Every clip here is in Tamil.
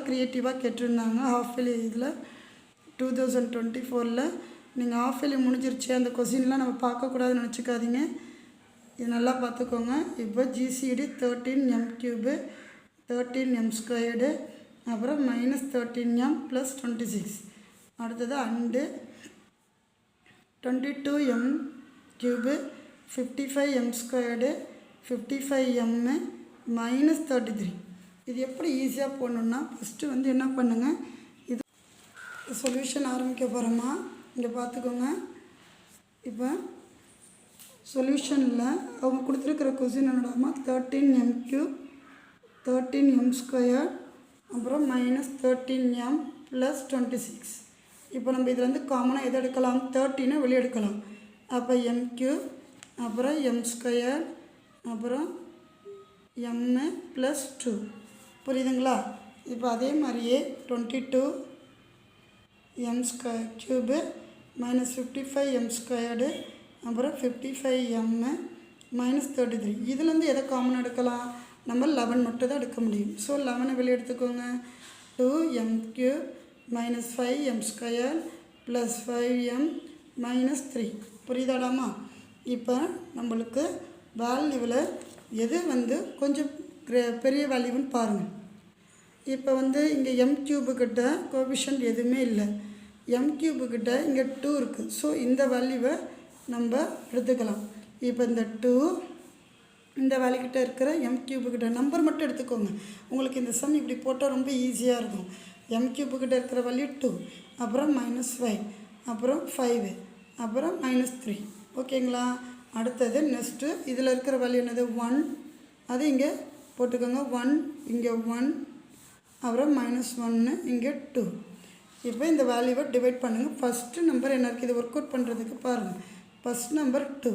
க்ரியேட்டிவாக கேட்டிருந்தாங்க ஹாஃப் இயர்லி இதில் 2024. நீங்கள் ஹாஃப் இயர்லி முடிஞ்சிருச்சு, அந்த கொஸ்டின்லாம் நம்ம பார்க்கக்கூடாதுன்னு நினச்சிக்காதீங்க. இது நல்லா பார்த்துக்கோங்க. இப்போ ஜிசிடி 13m³ 13m², அப்புறம் -13m + 26. அடுத்தது அண்டு 22m³ 55m² 55m -33. இது எப்படி ஈஸியாக போடணுன்னா, ஃபஸ்ட்டு வந்து என்ன பண்ணுங்கள், இது சொல்யூஷன் ஆரம்பிக்க போகிறோமா. இங்கே பார்த்துக்கோங்க. இப்போ சொல்யூஷனில் அவங்க கொடுத்துருக்கிற கொஸ்டின் என்னடாமா, 13m³ 13m², அப்புறம் -13m + 26. இப்போ நம்ம இதில் வந்து காமனாக எதை எடுக்கலாம், 13 வெளியே எடுக்கலாம். அப்போ m³, அப்புறம் m², அப்புறம் m + 2. புரியுதுங்களா? இப்போ அதே மாதிரியே 22m³ -55m², அப்புறம் 55m -33. இதுலேருந்து எதை காமன் எடுக்கலாம், நம்ம 11 மட்டும் தான் எடுக்க முடியும். ஸோ 11 வெளியே எடுத்துக்கோங்க. 2m³ -5m² + 5m -3. புரியுதாடாமா? இப்போ நம்மளுக்கு வேல்யூவில் எது வந்து கொஞ்சம் பெரிய வேல்யூன்னு பாருங்கள். இப்போ வந்து இங்கே m³ கிட்ட கோஎஃபிஷியன்ட் எதுவுமே இல்லை. m³ கிட்ட இங்கே 2 இருக்குது. ஸோ இந்த வேல்யூவை நம்ம எடுத்துக்கலாம். இப்போ இந்த 2 இந்த வேல்யூக்கிட்ட இருக்கிற m³ கிட்ட நம்பர் மட்டும் எடுத்துக்கோங்க. உங்களுக்கு இந்த சம் இப்படி போட்டால் ரொம்ப ஈஸியாக இருக்கும். m³ கிட்ட இருக்கிற வேல்யூ 2, அப்புறம் -5, அப்புறம் 5, அப்புறம் -3. ஓகேங்களா? அடுத்தது நெக்ஸ்ட்டு இதில் இருக்கிற வேல்யூ என்னது, 1. அது இங்கே போட்டுக்கோங்க. 1 இங்கே 1, அப்புறம் -1 இங்கே 2. இப்போ இந்த வேல்யூவை டிவைட் பண்ணுங்கள். ஃபஸ்ட்டு நம்பர் என்ன இருக்குது, இது ஒர்க் அவுட் பண்ணுறதுக்கு பாருங்கள். ஃபஸ்ட் நம்பர் 2,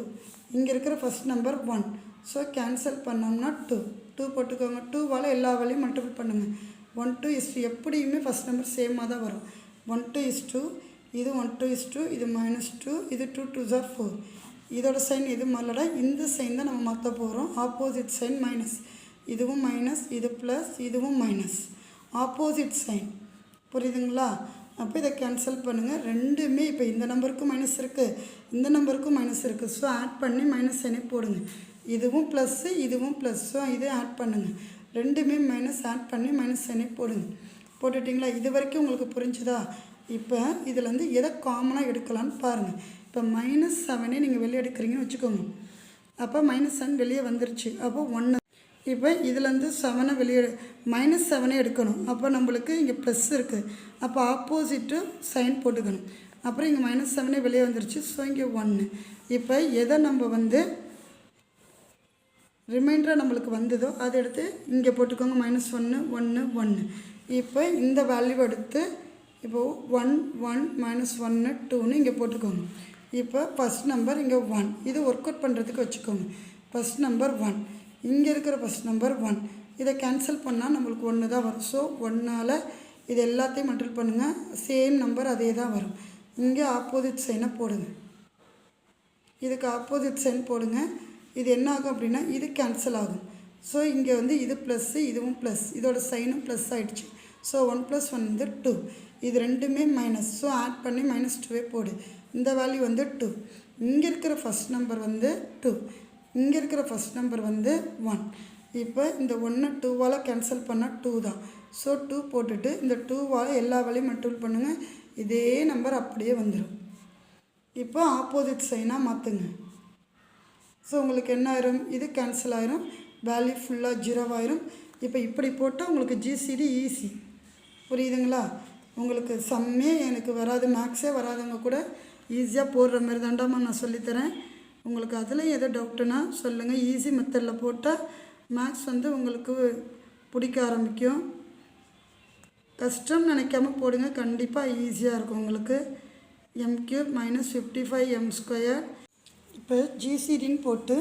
இங்கே இருக்கிற ஃபஸ்ட் நம்பர் 1. ஸோ கேன்சல் பண்ணோம்னா 2 போட்டுக்கோங்க. 2வால் எல்லா வேல்யூயும் மல்டிபிள் பண்ணுங்கள். 1:2 எப்படியுமே ஃபஸ்ட் நம்பர் சேமாக தான் வரும். 1:2, இது 1:2, இது -2, இது 2 2s are 4. இதோட சைன் எது மாறலடா, இந்த சைன் தான் நம்ம மாற்ற போகிறோம். ஆப்போசிட் சைன் மைனஸ், இதுவும் மைனஸ், இது ப்ளஸ், இதுவும் மைனஸ், ஆப்போசிட் சைன். புரியுதுங்களா? அப்போ இதை கேன்சல் பண்ணுங்கள். ரெண்டுமே இப்போ இந்த நம்பருக்கும் மைனஸ் இருக்குது, இந்த நம்பருக்கும் மைனஸ் இருக்குது. ஸோ ஆட் பண்ணி மைனஸ் சைனே போடுங்க. இதுவும் ப்ளஸ்ஸு, இதுவும் ப்ளஸ். ஸோ இதை ஆட் பண்ணுங்கள். ரெண்டுமே மைனஸ் ஆட் பண்ணி மைனஸ் சைனே போடுங்க. போட்டுட்டிங்களா? இது வரைக்கும் உங்களுக்கு புரிஞ்சுதா? இப்போ இதில் எதை காமனாக எடுக்கலான்னு பாருங்கள். இப்போ -7 நீங்கள் வெளியே எடுக்கிறீங்கன்னு வச்சுக்கோங்க. அப்போ -7 வெளியே வந்துருச்சு. அப்போ 1. இப்போ இதுலேருந்து 7 வெளியே -7 எடுக்கணும். அப்போ நம்மளுக்கு இங்கே ப்ளஸ் இருக்குது. அப்போ ஆப்போசிட்டு சைன் போட்டுக்கணும். அப்புறம் இங்கே -7 வெளியே வந்துருச்சு. ஸோ இங்கே 1. இப்போ எதை நம்ம வந்து ரிமைண்டராக நம்மளுக்கு வந்ததோ அதை எடுத்து இங்கே போட்டுக்கோங்க. -1 1 1. இப்போ இந்த வேல்யூ எடுத்து இப்போது 1 1 -1 2ன்னு இங்கே போட்டுக்கோங்க. இப்போ ஃபஸ்ட் நம்பர் இங்கே 1. இது ஒர்க் அவுட் பண்ணுறதுக்கு வச்சுக்கோங்க. ஃபஸ்ட் நம்பர் 1, இங்கே இருக்கிற ஃபஸ்ட் நம்பர் 1. இதை கேன்சல் பண்ணால் நம்மளுக்கு 1 தான் வரும். ஸோ 1ஆல் இது எல்லாத்தையும் மல்டிபிள் பண்ணுங்கள். சேம் நம்பர் அதே தான் வரும். இங்கே ஆப்போசிட் சைனை போடுங்க. இதுக்கு ஆப்போசிட் சைன் போடுங்க. இது என்ன ஆகும் அப்படின்னா இது கேன்சல் ஆகும். ஸோ இங்கே வந்து இது ப்ளஸ்ஸு, இதுவும் ப்ளஸ், இதோட சைனும் ப்ளஸ் ஆகிடுச்சு. ஸோ 1 + 1 வந்து 2. இது ரெண்டுமே மைனஸ். ஸோ ஆட் பண்ணி -2 போடு. இந்த வேல்யூ வந்து 2. இங்கே இருக்கிற ஃபஸ்ட் நம்பர் வந்து 2, இங்கே இருக்கிற ஃபஸ்ட் நம்பர் வந்து 1. இப்போ இந்த 1 2வால் கேன்சல் பண்ணால் 2 தான். ஸோ 2 போட்டுட்டு இந்த 2வால் எல்லா வேல்யூயும் மல்டிபிள் பண்ணுங்கள். இதே நம்பர் அப்படியே வந்துடும். இப்போ ஆப்போசிட் சைனாக மாற்றுங்க. ஸோ உங்களுக்கு என்ன ஆயிரும், இது கேன்சல் ஆயிரும். வேல்யூ ஃபுல்லாக 0 ஆயிரும். இப்போ இப்படி போட்டால் உங்களுக்கு ஜிசிடி ஈஸி. புரியுதுங்களா? உங்களுக்கு சம்மே எனக்கு வராது, மேக்ஸே வராதவங்க கூட ஈஸியாக போடுற மாதிரி தாண்டாமா நான் சொல்லித்தரேன். உங்களுக்கு அதில் எதோ டவுட்டுன்னா சொல்லுங்கள். ஈஸி மெத்தடில் போட்டால் மேக்ஸ் வந்து உங்களுக்கு பிடிக்க ஆரம்பிக்கும். கஷ்டம் நினைக்காம போடுங்க, கண்டிப்பாக ஈஸியாக இருக்கும் உங்களுக்கு. m³ -55m². இப்போ ஜிசிடின்னு போட்டு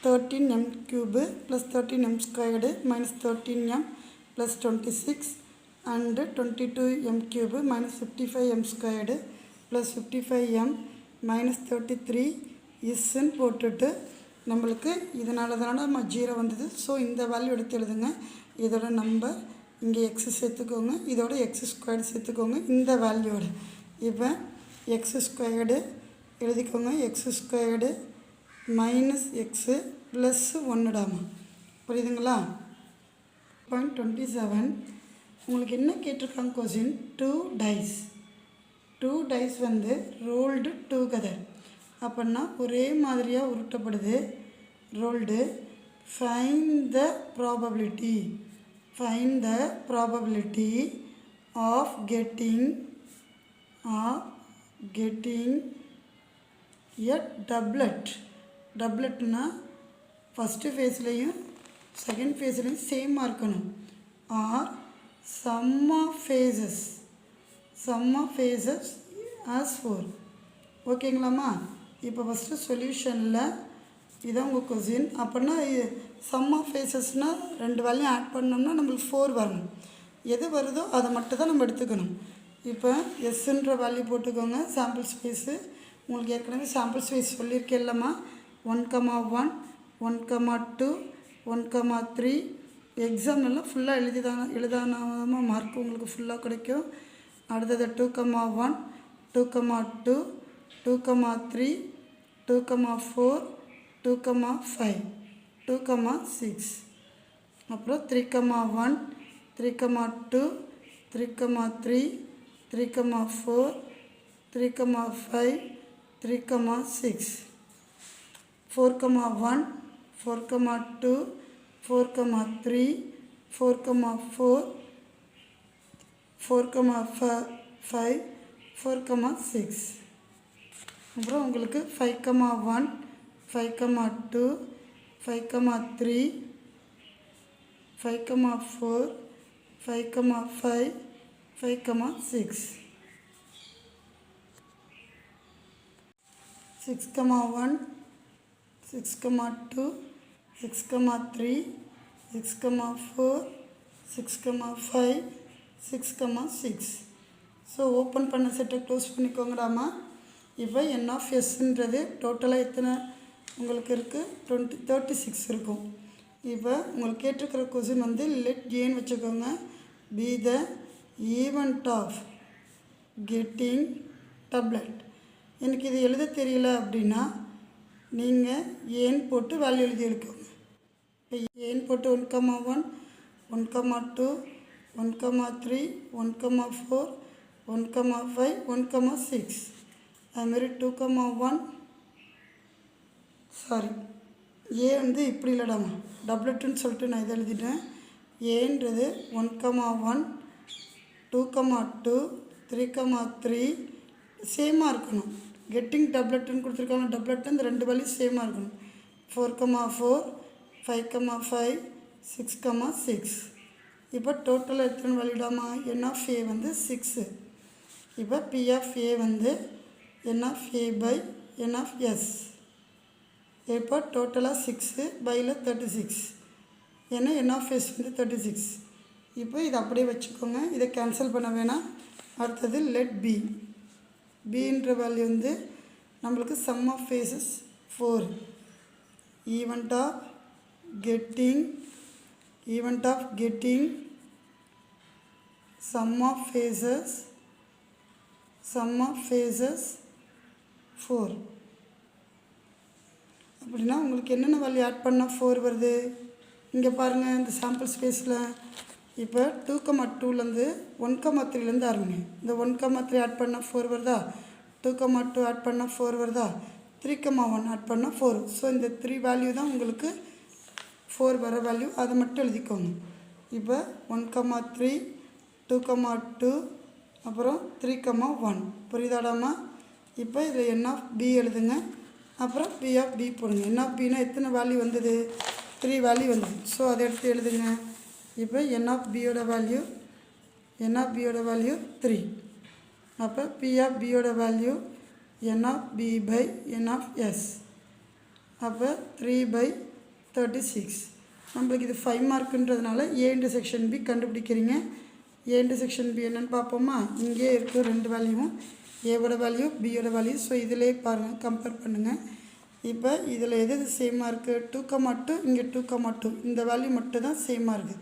13m³ + 13m² -13m + 26 and 22m³ -55m² + 55m -33 isன்னு போட்டுட்டு நம்மளுக்கு இதனால தானே நம்ம 0 வந்தது. ஸோ இந்த வேல்யூ எடுத்து எழுதுங்க. இதோட நம்பர் இங்கே எக்ஸ் சேர்த்துக்கோங்க, இதோட எக்ஸ் ஸ்கொயர்டு சேர்த்துக்கோங்க இந்த வேல்யூவோட. இப்போ எக்ஸ் ஸ்கொயர்டு எழுதிக்கோங்க, x squared minus x plus 1டாமா. புரியுதுங்களா? 27 உங்களுக்கு என்ன கேட்டிருக்காங்க கொஸ்டின், 2 டைஸ். 2 டைஸ் வந்து ரோல்டு டுகெதர் அப்படின்னா ஒரே மாதிரியாக உருட்டப்படுது, rolled. Find the probability of getting a டப்லெட்னா ஃபஸ்ட்டு ஃபேஸ்லேயும் செகண்ட் ஃபேஸ்லேயும் சேமாக இருக்கணும். Or sum of faces as 4. ஓகேங்களாம்மா? இப்போ ஃபஸ்ட்டு சொல்யூஷனில் இதான் உங்கள் கொஸ்டின். அப்படின்னா சம் ஆஃப் ஃபேஸஸ்னால் 2 வேல்யூம் ஆட் பண்ணோம்னா நம்மளுக்கு 4 வரணும். எது வருதோ அதை மட்டும் தான் நம்ம எடுத்துக்கணும். இப்போ எஸ்ன்ற வேல்யூ போட்டுக்கோங்க. சாம்பிள் ஸ்பேஸு உங்களுக்கு ஏற்கனவே சாம்பிள் ஸ்பேஸ் சொல்லியிருக்கேன் இல்லைம்மா. 1,1 1,2 1,3 எக்ஸாம்லாம் ஃபுல்லாக எழுதானாமல் மார்க் உங்களுக்கு ஃபுல்லாக கிடைக்கும். அடுத்தது 2,1 2,2 2,3 2,4 2,5 2,6 அப்புறம் 3,1 3,2 3,3 3,4 3,5 3,6 4,1 4,2 4,3 4,4 4,5 4,6 அப்புறம் உங்களுக்கு 5,1 5,2 5,3 5,4 5,5 5,6 6,1 6,2 6,3 6,4 6,5 6,6. ஸோ ஓப்பன் பண்ண செட்டை க்ளோஸ் பண்ணிக்கோங்கடாமா. இப்போ என் ஆஃப் எஸ்ன்றது டோட்டலாக எத்தனை உங்களுக்கு இருக்குது, 36 இருக்கும். இப்போ உங்களுக்கு கேட்டிருக்கிற கொஸ்டின் வந்து லெட் ஏன்னு வச்சுக்கோங்க. Be the event of getting doublet. எனக்கு இது எழுத தெரியல அப்படின்னா நீங்கள் ஏன் போட்டு வேல்யூ எழுதி எடுக்கோங்க. இப்போ ஏன் போட்டு 1,1 1,2 1,3 1,4 1,5 1,6 அதுமாரி 2,1 சாரி ஏ வந்து இப்படி இல்லைடாமா, டப்லெட்டுன்னு சொல்லிட்டு நான் இதை எழுதிட்டேன். ஏன்றது 1,1 2,2 3,3 சேமாக இருக்கணும். கெட்டிங் டப்லெட்டுன்னு கொடுத்துருக்காங்க. டப்லெட்டு இந்த 2 வேல்யூ சேமாக இருக்கணும். 4,4 5,5 6,6. இப்போ டோட்டலாக எத்தனை வேல்யூடாமா, என் ஆஃப் ஏ வந்து 6. இப்போ பி ஆஃப் ஏ வந்து n of A by n of S. இப்போ டோட்டலாக 6 பையில் 36. ஏன்னா என் ஆஃப் எஸ் வந்து 36. இப்போ இதை அப்படியே வச்சுக்கோங்க, இதை கேன்சல் பண்ண வேணாம். அடுத்தது லெட் பி. பின்ற வேல்யூ வந்து நம்மளுக்கு sum of faces 4. Event of getting sum of phases 4. அப்படின்னா உங்களுக்கு என்னென்ன வேல்யூ ஆட் பண்ணால் 4 வருது இங்கே பாருங்கள் இந்த சாம்பிள் ஸ்பேஸில். இப்போ 2,2லேருந்து 1,3லேருந்து ஆரம்பிங்க. இந்த 1,3 ஆட் பண்ணால் 4 வருதா, 2,2 ஆட் பண்ணால் 4 வருதா, 3,1 ஆட் பண்ணால் 4. ஸோ இந்த 3 வேல்யூ தான் உங்களுக்கு 4 வர வேல்யூ, அதை மட்டும் எழுதிக்கோங்க. இப்போ 1,3 2,2 அப்புறம் 3,1 புரியுதாடாமா. இப்போ இதில் என் ஆஃப் பி எழுதுங்க, அப்புறம் பி ஆஃப் பி போடுங்க. என் ஆஃப் பின்னா எத்தனை வேல்யூ வந்தது, 3 வேல்யூ வந்தது. ஸோ அதை எடுத்து எழுதுங்க. இப்போ என் ஆஃப் பியோட வேல்யூ 3. அப்போ பி ஆஃப் பியோட value n of B by n of S. அப்போ 3/36. நம்மளுக்கு இது 5 மார்க்குன்றதுனால ஏ இன்டர்செக்ஷன் பி கண்டுபிடிக்கிறீங்க. ஏ இன்டர்செக்ஷன் பி என்னென்னு பார்ப்போமா. இங்கே இருக்குது 2 வேல்யூவும், ஏவோட வேல்யூ பியோட வேல்யூ. ஸோ இதிலே பாருங்கள், கம்பேர் பண்ணுங்கள். இப்போ இதில் எது சேமாக இருக்குது, 2,2 இங்கே 2,2 இந்த வேல்யூ மட்டும் தான் சேமாக இருக்குது.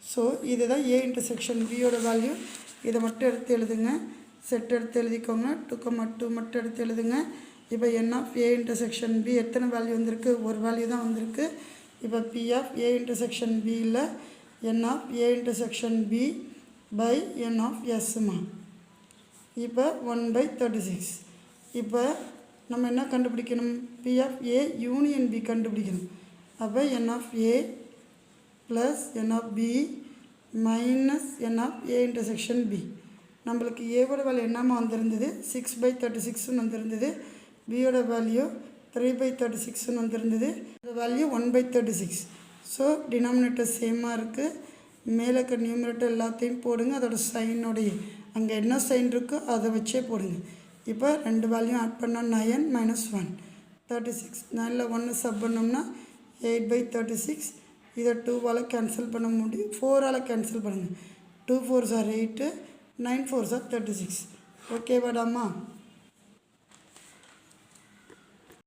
ஸோ இதுதான் ஏ இன்டர்செக்ஷன் பியோட வேல்யூ. இதை மட்டும் எடுத்து எழுதுங்க. செட் எடுத்து எழுதிக்கோங்க. 2,2 மட்டும் எடுத்து எழுதுங்க. இப்போ என் ஆஃப் ஏ இன்டர்செக்ஷன் பி எத்தனை வேல்யூ வந்திருக்கு? ஒரு வேல்யூ தான் வந்திருக்கு. இப்போ பி ஆஃப் ஏ இன்டர்செக்ஷன் பியில் n of A intersection B by n of எஸ்மா. இப்போ 1/36. இப்போ நம்ம என்ன கண்டுபிடிக்கணும்? P of A union B கண்டுபிடிக்கணும். அப்போ n of A plus n of B minus n of A intersection B. நம்மளுக்கு ஏவோட வேல்யூ என்னமா வந்திருந்தது? 6/36ன்னு வந்திருந்தது. பியோட வேல்யூ 3/36ன்னு வந்திருந்தது. இந்த வேல்யூ 1/36. ஸோ டினாமினேட்டர் சேமாக இருக்குது. மேலே இருக்க நியூமரேட்டர் எல்லாத்தையும் போடுங்க. அதோட சைனோடைய அங்கே என்ன சைன் இருக்கோ அதை வச்சே போடுங்க. இப்போ ரெண்டு வேல்யூ ஆட் பண்ணால் 9 - 1 36. 9ல் 1 சப் பண்ணோம்னா 8/36. இதை 2வால் கேன்சல் பண்ண முடியும். 4ஆல் கேன்சல் பண்ணுங்கள். 2 4s are 8, 9 4s are 36. ஓகேவாடாம்மா?